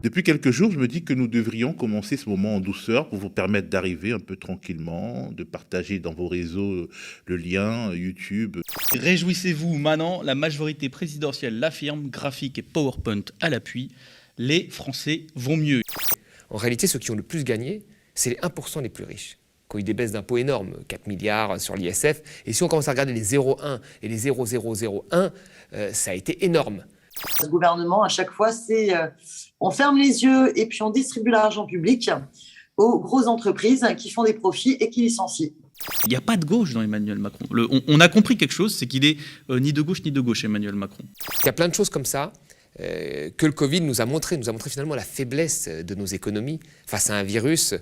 Depuis quelques jours, je me dis que nous devrions commencer ce moment en douceur pour vous permettre d'arriver un peu tranquillement, de partager dans vos réseaux le lien YouTube. Réjouissez-vous, maintenant, la majorité présidentielle l'affirme, graphique et PowerPoint à l'appui, les Français vont mieux. En réalité, ceux qui ont le plus gagné, c'est les 1% les plus riches, qui ont eu des baisses d'impôts énormes, 4 milliards sur l'ISF. Et si on commence à regarder les 0,1 et les 0,001, ça a été énorme. Le gouvernement, à chaque fois, c'est on ferme les yeux et puis on distribue l'argent public aux grosses entreprises qui font des profits et qui licencient. Il n'y a pas de gauche dans Emmanuel Macron. On a compris quelque chose, c'est qu'il est ni de gauche, Emmanuel Macron. Il y a plein de choses comme ça que le Covid nous a montré finalement la faiblesse de nos économies face à un virus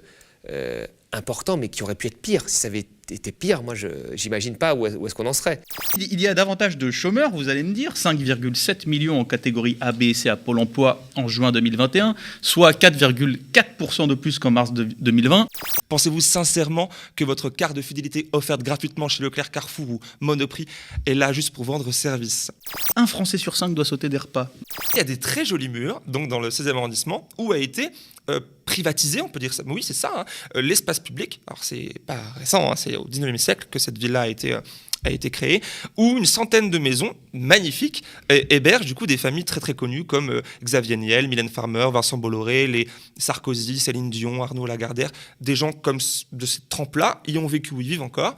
important, mais qui aurait pu être pire. Si ça avait été pire, moi, j'imagine pas où est-ce qu'on en serait. Il y a davantage de chômeurs, vous allez me dire, 5,7 millions en catégorie A, B et C à Pôle emploi en juin 2021, soit 4,4% de plus qu'en mars 2020. Pensez-vous sincèrement que votre carte de fidélité offerte gratuitement chez Leclerc, Carrefour ou Monoprix est là juste pour vendre service? Un Français sur 5 doit sauter des repas. Il y a des très jolis murs, donc dans le 16e arrondissement, où a été privatisé, on peut dire ça, oui c'est ça, l'espace public. Alors c'est pas récent, c'est au 19e siècle que cette ville-là a été créée, où une centaine de maisons magnifiques hébergent du coup des familles très très connues comme Xavier Niel, Mylène Farmer, Vincent Bolloré, les Sarkozy, Céline Dion, Arnaud Lagardère. Des gens comme de cette trempe-là y ont vécu ou y vivent encore.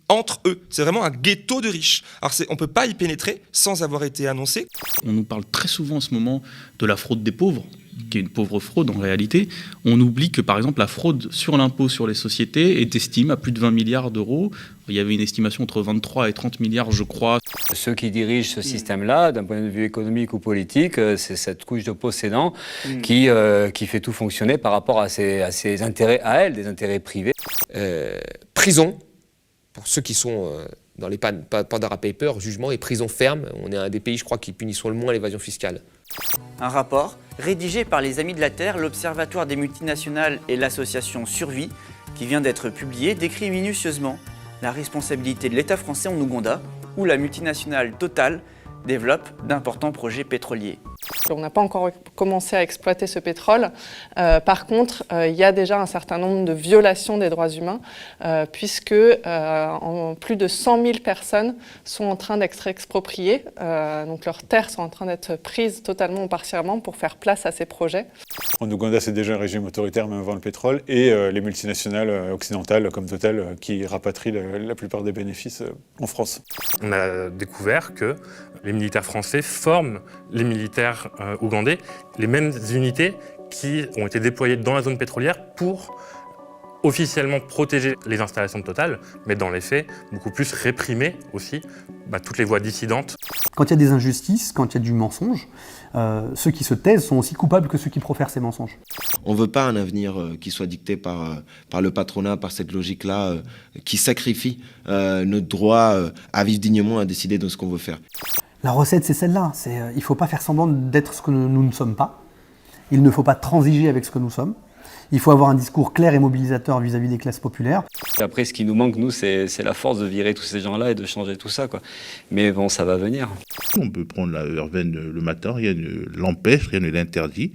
Entre eux, c'est vraiment un ghetto de riches. Alors on ne peut pas y pénétrer sans avoir été annoncé. On nous parle très souvent en ce moment de la fraude des pauvres, qui est une pauvre fraude en réalité. On oublie que par exemple la fraude sur l'impôt sur les sociétés est estimée à plus de 20 milliards d'euros. Il y avait une estimation entre 23 et 30 milliards, je crois. Ceux qui dirigent ce système-là, d'un point de vue économique ou politique, c'est cette couche de possédants qui fait tout fonctionner par rapport à ses intérêts à elle, des intérêts privés. Prison, pour ceux qui sont dans les Pandora Papers, jugement et prison ferme. On est un des pays, je crois, qui punissent le moins l'évasion fiscale. Un rapport rédigé par les Amis de la Terre, l'Observatoire des multinationales et l'association Survie, qui vient d'être publié, décrit minutieusement la responsabilité de l'État français en Ouganda, où la multinationale Total développe d'importants projets pétroliers. On n'a pas encore commencé à exploiter ce pétrole. Par contre, il y a déjà un certain nombre de violations des droits humains, puisque plus de 100 000 personnes sont en train d'être expropriées. Donc leurs terres sont en train d'être prises totalement ou partiellement pour faire place à ces projets. En Ouganda, c'est déjà un régime autoritaire, même avant le pétrole, et les multinationales occidentales comme Total qui rapatrient la plupart des bénéfices en France. On a découvert que les militaires français forment les militaires ougandais, les mêmes unités qui ont été déployées dans la zone pétrolière pour officiellement protéger les installations de Total, mais dans les faits, beaucoup plus réprimer aussi toutes les voix dissidentes. Quand il y a des injustices, quand il y a du mensonge, ceux qui se taisent sont aussi coupables que ceux qui profèrent ces mensonges. On ne veut pas un avenir qui soit dicté par le patronat, par cette logique-là, qui sacrifie notre droit à vivre dignement, à décider de ce qu'on veut faire. La recette, c'est celle-là. Il ne faut pas faire semblant d'être ce que nous ne sommes pas. Il ne faut pas transiger avec ce que nous sommes. Il faut avoir un discours clair et mobilisateur vis-à-vis des classes populaires. Après, ce qui nous manque, nous, c'est la force de virer tous ces gens-là et de changer tout ça, quoi. Mais bon, ça va venir. On peut prendre la verveine le matin, rien ne l'empêche, rien ne l'interdit.